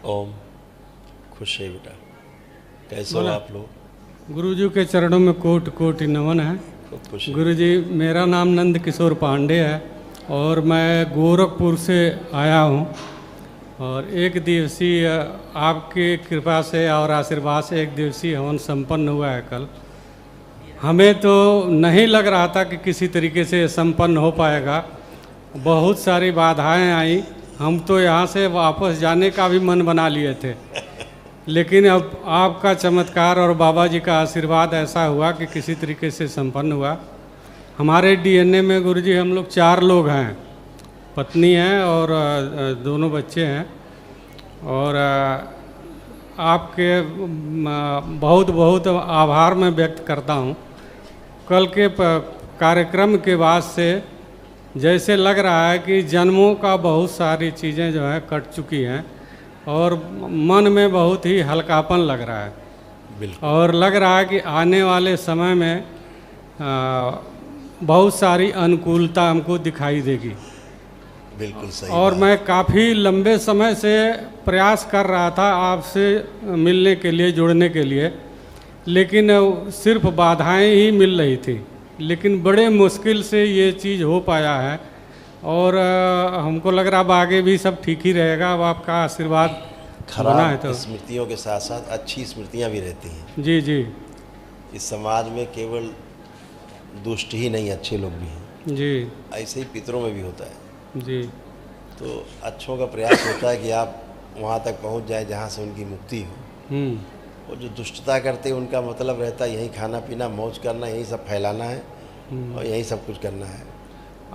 ओम, खुश है बेटा। कैसे हो आप लोग? गुरुजी के चरणों में कोटि कोटि नमन है। खूब खुश है। गुरुजी, मेरा नाम नंद किशोर पांडे है और मैं गोरखपुर से आया हूँ और एक दिवसीय आपकी कृपा से और आशीर्वाद से एक दिवसीय हवन संपन्न हुआ है कल। हमें तो नहीं लग रहा था कि किसी तरीके से संपन्न हो पाएगा, बहुत सारी बाधाएं आई। हम तो यहाँ से वापस जाने का भी मन बना लिए थे, लेकिन अब आपका चमत्कार और बाबा जी का आशीर्वाद ऐसा हुआ कि किसी तरीके से संपन्न हुआ। हमारे डीएनए में गुरुजी हम लोग 4 लोग हैं, पत्नी है और दोनों बच्चे हैं। और आपके बहुत बहुत आभार मैं व्यक्त करता हूँ। कल के कार्यक्रम के बाद से जैसे लग रहा है कि जन्मों का बहुत सारी चीज़ें जो है कट चुकी हैं और मन में बहुत ही हल्कापन लग रहा है। बिल्कुल। और लग रहा है कि आने वाले समय में बहुत सारी अनुकूलता हमको दिखाई देगी। बिल्कुल सही और बात। मैं काफ़ी लंबे समय से प्रयास कर रहा था आपसे मिलने के लिए, जुड़ने के लिए, लेकिन सिर्फ बाधाएं ही मिल रही थी। लेकिन बड़े मुश्किल से ये चीज़ हो पाया है और हमको लग रहा अब आगे भी सब ठीक ही रहेगा। अब आपका आशीर्वाद बना है खराब तो। स्मृतियों के साथ साथ अच्छी स्मृतियाँ भी रहती हैं। जी जी इस समाज में केवल दुष्ट ही नहीं, अच्छे लोग भी हैं। जी ऐसे ही पितरों में भी होता है। जी तो अच्छों का प्रयास होता है कि आप वहाँ तक पहुँच जाए जहाँ से उनकी मुक्ति हो। और जो दुष्टता करते हैं उनका मतलब रहता है यहीं खाना पीना, मौज करना, यहीं सब फैलाना है और यहीं सब कुछ करना है।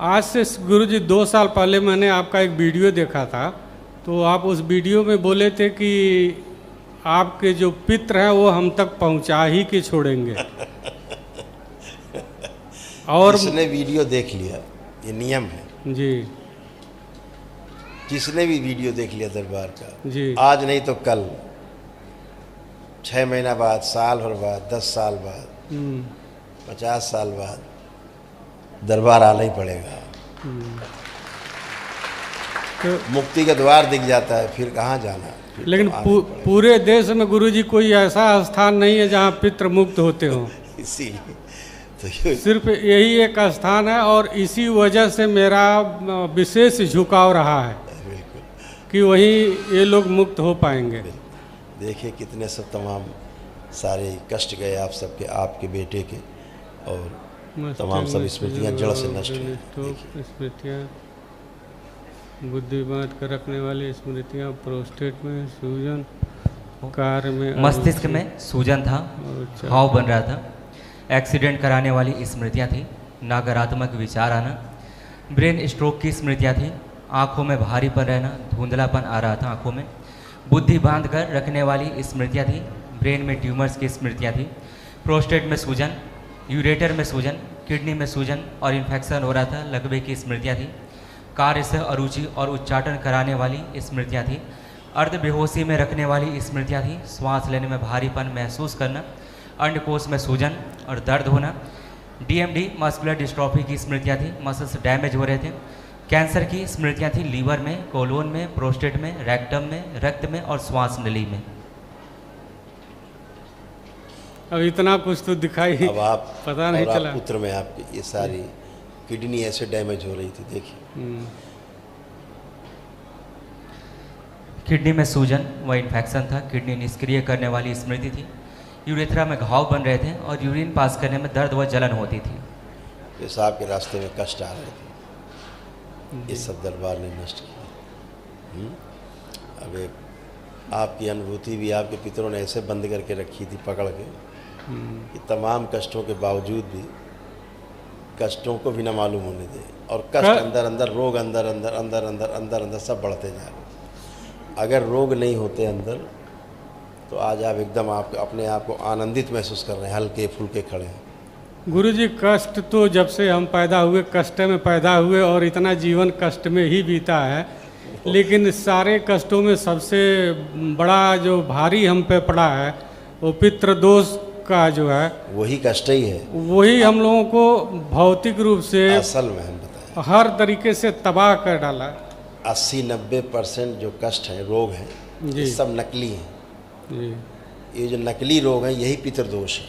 आज से गुरुजी 2 साल पहले मैंने आपका एक वीडियो देखा था, तो आप उस वीडियो में बोले थे कि आपके जो पितृ हैं वो हम तक पहुंचा ही के छोड़ेंगे। और जिसने वीडियो देख लिया, ये नियम है, जी जिसने भी वीडियो देख लिया दरबार का, जी आज नहीं तो कल, 6 महीना बाद, साल भर बाद, 10 साल बाद, 50 साल बाद दरबार आना ही पड़ेगा। तो मुक्ति का द्वार दिख जाता है, फिर कहाँ जाना। फिर लेकिन तो आना ही पड़ेगा। पूरे देश में गुरुजी कोई ऐसा स्थान नहीं है जहाँ पितृ मुक्त होते हों। इसीलिए तो ये सिर्फ यही एक स्थान है और इसी वजह से मेरा विशेष झुकाव रहा है बिल्कुल। कि वहीं ये लोग मुक्त हो पाएंगे। देखिए कितने सब तमाम सारे कष्ट गए आप सबके, आपके बेटे के, और तमाम सब स्मृतियाँ जड़ से नष्ट हुई। देखिए स्मृतियाँ, बुद्धि बांट कर रखने वाली स्मृतियाँ, प्रोस्टेट में सूजन, कार्य में मस्तिष्क में सूजन था, घाव बन रहा था, एक्सीडेंट कराने वाली स्मृतियाँ थी, नकारात्मक विचार आना, ब्रेन स्ट्रोक की स्मृतियाँ थी, आँखों में भारीपन रहना, धुंधलापन आ रहा था आँखों में, बुद्धि बांध कर रखने वाली स्मृतियाँ थी, ब्रेन में ट्यूमर्स की स्मृतियाँ थी, प्रोस्टेट में सूजन, यूरेटर में सूजन, किडनी में सूजन और इन्फेक्शन हो रहा था, लकवे की स्मृतियाँ थी, कार्य से अरुचि और उच्चाटन कराने वाली स्मृतियाँ थी, अर्ध बेहोशी में रखने वाली स्मृतियाँ थी, श्वास लेने में भारीपन महसूस करना, अंडकोश में सूजन और दर्द होना, डीएमडी मस्कुलर डिस्ट्रॉफी की स्मृतियाँ थी, मसल्स डैमेज हो रहे थे, कैंसर की स्मृतियाँ थी, लीवर में, कोलोन में, प्रोस्टेट में, रेक्टम में, रक्त में और श्वास नली में। अब इतना कुछ तो दिखाई अब आप पता नहीं और चला। आप पुत्र में आपकी ये सारी किडनी ऐसे डैमेज हो रही थी। देखिए किडनी में सूजन व इन्फेक्शन था, किडनी निष्क्रिय करने वाली स्मृति थी, यूरेथ्रा में घाव बन रहे थे और यूरिन पास करने में दर्द व जलन होती थी। पेशाब के रास्ते में कष्ट आ रहे थे, ये सब दरबार ने नष्ट किया। अब एक आपकी अनुभूति भी आपके पितरों ने ऐसे बंद करके रखी थी पकड़ के कि तमाम कष्टों के बावजूद भी कष्टों को भी ना मालूम होने दे, और कष्ट अंदर अंदर, रोग अंदर अंदर अंदर अंदर अंदर अंदर सब बढ़ते जा रहे। अगर रोग नहीं होते अंदर तो आज आप एकदम आप अपने आप को आनंदित महसूस कर रहे हैं, हल्के फुल्के खड़े हैं। गुरुजी, कष्ट तो जब से हम पैदा हुए कष्ट में पैदा हुए और इतना जीवन कष्ट में ही बीता है, लेकिन सारे कष्टों में सबसे बड़ा जो भारी हम पे पड़ा है वो पितृदोष का जो है, वही कष्ट ही है, वही हम लोगों को भौतिक रूप से असल में हम बताएं हर तरीके से तबाह कर डाला। 80-90% जो कष्ट हैं, रोग हैं, जी। ये सब नकली हैं। जी। ये जो नकली रोग हैं यही पितृदोष है।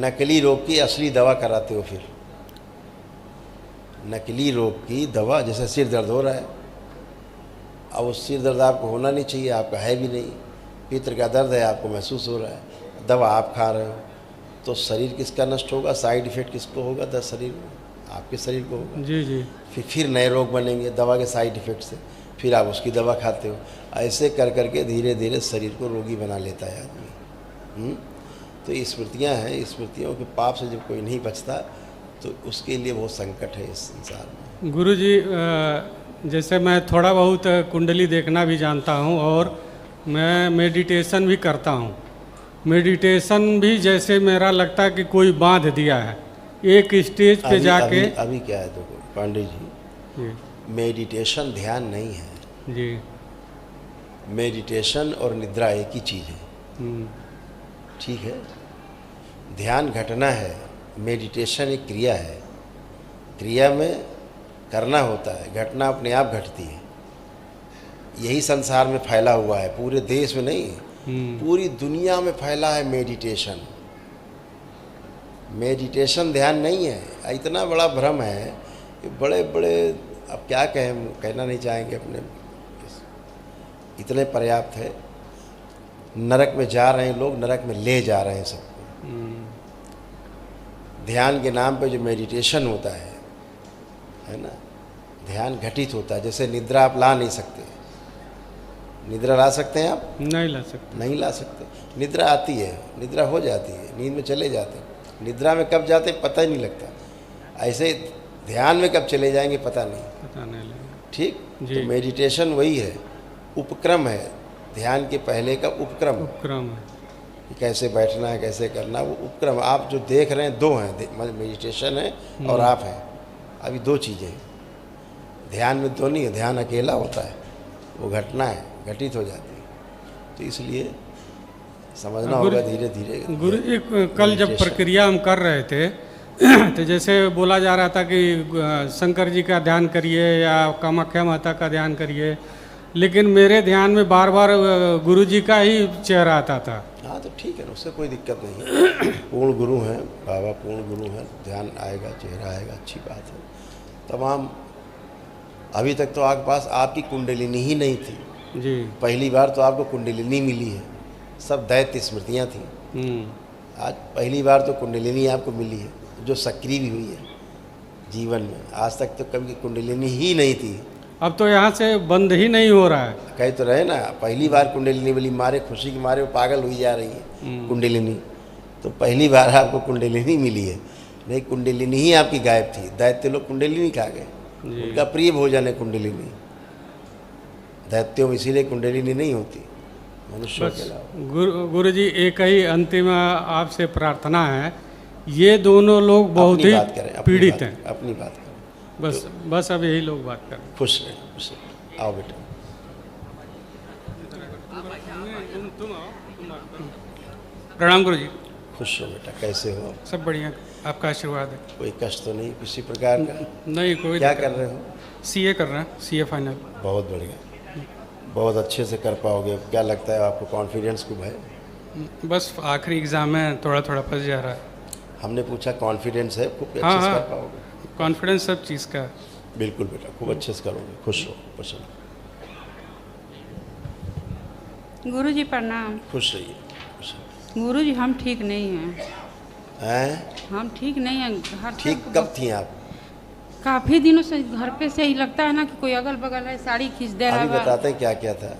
नकली रोग की असली दवा कराते हो फिर। नकली रोग की दवा, जैसे सिर दर्द हो रहा है, अब उस सिर दर्द आपको होना नहीं चाहिए, आपका है भी नहीं, पित्र का दर्द है, आपको महसूस हो रहा है, दवा आप खा रहे हो, तो शरीर किसका नष्ट होगा? साइड इफेक्ट किसको होगा? दस शरीर में, आपके शरीर को होगा। जी जी। फिर नए रोग बनेंगे दवा के साइड इफेक्ट से, फिर आप उसकी दवा खाते हो। ऐसे कर करके धीरे धीरे शरीर को रोगी बना लेता है आदमी। तो स्मृतियाँ हैं, स्मृतियों के पाप से जब कोई नहीं बचता तो उसके लिए बहुत संकट है इस संसार में। गुरुजी, जैसे मैं थोड़ा बहुत कुंडली देखना भी जानता हूँ और मैं मेडिटेशन भी करता हूँ। मेडिटेशन भी जैसे मेरा लगता है कि कोई बांध दिया है एक स्टेज पे जाके। अभी क्या है देखो पांडे जी, मेडिटेशन ध्यान नहीं है जी। मेडिटेशन और निद्रा एक ही चीज़ है, ठीक है। ध्यान घटना है, मेडिटेशन एक क्रिया है, क्रिया में करना होता है, घटना अपने आप घटती है। यही संसार में फैला हुआ है, पूरे देश में नहीं, पूरी दुनिया में फैला है मेडिटेशन। मेडिटेशन ध्यान नहीं है। इतना बड़ा भ्रम है, बड़े बड़े, अब क्या कहें, कहना नहीं चाहेंगे अपने, इतने पर्याप्त है। नरक में जा रहे हैं लोग, नरक में ले जा रहे हैं सबको। ध्यान के नाम पे जो मेडिटेशन होता है ना, ध्यान घटित होता है। जैसे निद्रा आप ला नहीं सकते, निद्रा ला सकते हैं आप? नहीं ला सकते। नहीं ला सकते। निद्रा आती है, निद्रा हो जाती है, नींद में चले जाते हैं। निद्रा में कब जाते पता ही नहीं लगता। ऐसे ध्यान में कब चले जाएंगे पता नहीं लगेगा। ठीक। तो मेडिटेशन वही है, उपक्रम है, ध्यान के पहले का उपक्रम है कि कैसे बैठना है, कैसे करना, वो उपक्रम। आप जो देख रहे हैं दो हैं, मेडिटेशन है और आप हैं, अभी दो चीज़ें हैं। ध्यान में दो नहीं है, ध्यान अकेला होता है, वो घटना है, घटित हो जाती है। तो इसलिए समझना होगा धीरे धीरे। गुरु जी, कल जब प्रक्रिया हम कर रहे थे तो जैसे बोला जा रहा था कि शंकर जी का ध्यान करिए या कामाख्या माता का ध्यान करिए, लेकिन मेरे ध्यान में बार बार गुरु जी का ही चेहरा आता था। हाँ तो ठीक है, उससे कोई दिक्कत नहीं है। पूर्ण गुरु हैं बाबा, पूर्ण गुरु हैं, ध्यान आएगा, चेहरा आएगा, अच्छी बात है। तमाम अभी तक तो आपके पास आपकी कुंडलिनी ही नहीं थी जी। पहली बार तो आपको कुंडलिनी मिली है, सब दैत्य स्मृतियाँ थी। आज पहली बार तो कुंडलिनी आपको मिली है, जो सक्रिय भी हुई है जीवन में। आज तक तो कभी कुंडलिनी ही नहीं थी। अब तो यहाँ से बंद ही नहीं हो रहा है। कह तो रहे ना, पहली बार कुंडलिनी मिली, मारे खुशी के मारे वो पागल हुई जा रही है कुंडलिनी। तो पहली बार आपको कुंडलिनी मिली है, नहीं कुंडलिनी ही आपकी गायब थी। दैत्य लोग कुंडलिनी खा गए, उनका प्रिय भोजन है कुंडलिनी। दैत्यों में इसीलिए कुंडलिनी नहीं होती मनुष्यों के अलावा। गुरु जी, एक ही अंतिम आपसे प्रार्थना है, ये दोनों लोग बहुत ही पीड़ित हैं। अपनी बात करें बस अब यही लोग बात करें। खुश रहे, आओ बेटा। प्रणाम गुरु जी। खुश हो बेटा, कैसे हो? सब बढ़िया, आपका आशीर्वाद है। कोई कष्ट तो नहीं किसी प्रकार का? नहीं कोई। क्या कर रहे हो? सीए कर रहे हैं, सीए फाइनल। बहुत बढ़िया, बहुत अच्छे से कर पाओगे। क्या लगता है आपको, कॉन्फिडेंस खूब है? बस आखिरी एग्ज़ाम है, थोड़ा थोड़ा फंस जा रहा है। हमने पूछा कॉन्फिडेंस है, खूब अच्छे से कर पाओगे? कॉन्फिडेंस सब चीज़ का है। बिल्कुल बेटा, खूब अच्छे से करोगे। खुश हो, पसंद। गुरु जी प्रणाम। खुश रहिए, खुश रहिए। गुरु जी हम ठीक नहीं हैं। हैं? हम ठीक नहीं हैं। घर ठीक कब थी आप? काफ़ी दिनों से घर पे से ही लगता है ना कि कोई अगल बगल है, साड़ी खींच दे रहा है। अभी बताते हैं क्या क्या था।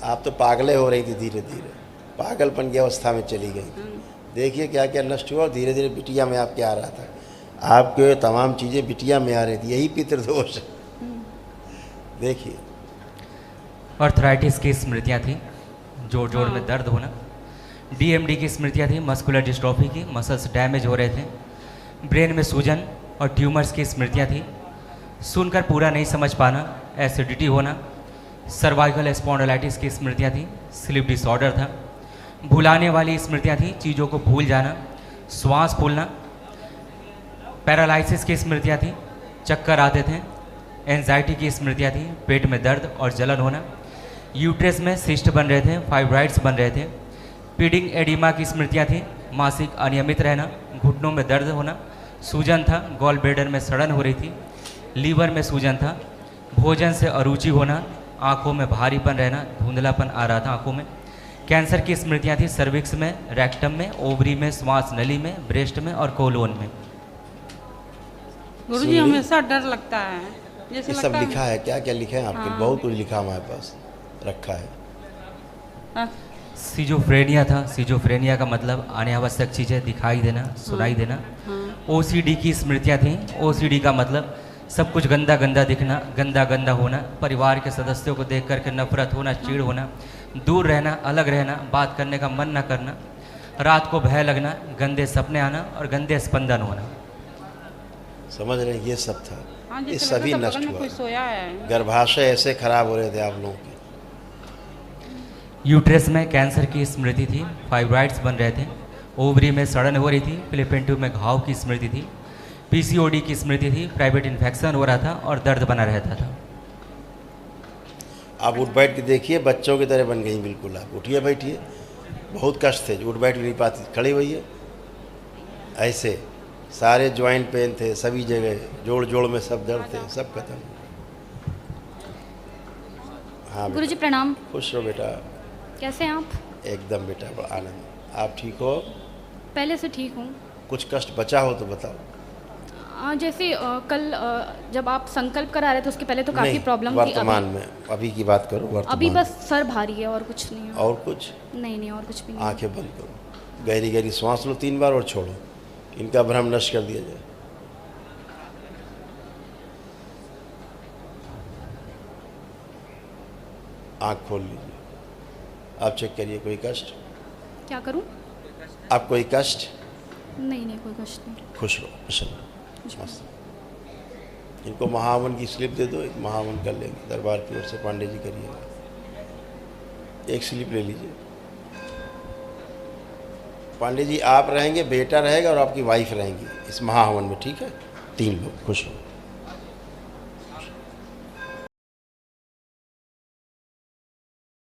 आप तो पागले हो रही थी, धीरे धीरे पागलपन की अवस्था में चली गई। देखिए क्या क्या नष्ट हुआ, धीरे धीरे बिटिया में आपके आ रहा था। आपके तमाम चीज़ें बिटिया में आ रही थी, यही पितृदोष है। देखिए, आर्थराइटिस की स्मृतियाँ थी, जोड़ जोड़ में दर्द होना। डीएमडी की स्मृतियाँ थी, मस्कुलर डिस्ट्रॉफी की, मसल्स डैमेज हो रहे थे। ब्रेन में सूजन और ट्यूमर्स की स्मृतियाँ थी। सुनकर पूरा नहीं समझ पाना, एसिडिटी होना। सर्वाइकल स्पॉन्डिलाइटिस की स्मृतियाँ थी, स्लीप डिसऑर्डर था। भुलाने वाली स्मृतियाँ थी, चीज़ों को भूल जाना, श्वास फूलना। पैरालिसिस की स्मृतियाँ थी, चक्कर आते थे। एंजाइटी की स्मृतियाँ थी, पेट में दर्द और जलन होना। यूट्रस में सिस्ट बन रहे थे, फाइब्राइड्स बन रहे थे, पीडिंग एडिमा की स्मृतियाँ थी, मासिक अनियमित रहना, घुटनों में दर्द होना, सूजन था, गॉल ब्लैडर में सड़न हो रही थी, लीवर में सूजन था, भोजन से अरुचि होना, आंखों में भारीपन रहना, धुंधलापन आ रहा था आंखों में। कैंसर की स्मृतियाँ थी सर्विक्स में, रेक्टम में, ओवरी में, श्वास नली में, ब्रेस्ट में और कोलोन में। गुरु जी हमेशा डर लगता है, जैसे ये सब लगता लिखा है, क्या क्या लिखा है आपके? हाँ। बहुत कुछ लिखा हमारे पास रखा है। हाँ, सिजोफ्रेनिया था, सिजोफ्रेनिया का मतलब अनावश्यक चीज़ें दिखाई देना, सुनाई देना। ओसीडी की स्मृतियाँ थीं, ओसीडी का मतलब सब कुछ गंदा गंदा दिखना, गंदा गंदा होना, परिवार के सदस्यों को देख करके नफरत होना, चिढ़ होना, दूर रहना, अलग रहना, बात करने का मन न करना, रात को भय लगना, गंदे सपने आना और गंदे स्पंदन होना। समझ रहे हैं, ये सब था। हाँ, ये जैसे सभी लगता था नष्ट बगल में कोई हुआ। सोया है। गर्भाशय ऐसे खराब हो रहे थे आप लोगों के। यूट्रस में कैंसर की स्मृति थी, फाइब्राइड्स बन रहे थे, ओवरी में सड़न हो रही थी, फिलिपिन ट्यूब में घाव की स्मृति थी, पीसीओडी की स्मृति थी, प्राइवेट इन्फेक्शन हो रहा था और दर्द बना रहता था। आप उठ बैठ के देखिए, बच्चों की तरह बन गई बिल्कुल। आप उठिए बैठिए, बहुत कष्ट थे, उठ बैठ नहीं पाती, खड़े होइए। ऐसे सारे ज्वाइंट पेन थे, सभी जगह जोड़ जोड़ में सब दर्द थे, सब खत्म। हाँ गुरु जी बेटा, प्रणाम। खुश रहो बेटा, कैसे हैं आप? एकदम बेटा, बड़ा आनंद। आप ठीक हो? पहले से ठीक हूँ। कुछ कष्ट बचा हो तो बताओ। जैसे कल जब आप संकल्प करा रहे थे उसके पहले तो काफ़ी नहीं, प्रॉब्लम थी। वर्तमान में, अभी की बात करो, वर्तमान अभी में। बस सर भारी है और कुछ नहीं है। और कुछ? नहीं नहीं, और कुछ भी नहीं। आंखें बंद करो, गहरी गहरी सांस लो 3 बार और छोड़ो। इनका भ्रम नष्ट कर दिया जाए। आंख खोल लीजिए। आप चेक करिए, कोई कष्ट? क्या करूँ? आप कोई कष्ट? नहीं नहीं, कोई कष्ट नहीं। खुश रहो, प्रसन्न रहो, मस्त। इनको महावन की स्लिप दे दो, एक महावन कर लेंगे दरबार की ओर से। पांडे जी करिएगा, एक स्लिप ले लीजिए। पांडे जी आप रहेंगे, बेटा रहेगा और आपकी वाइफ रहेंगी इस महाहवन में, ठीक है? 3 लोग, खुश रहो।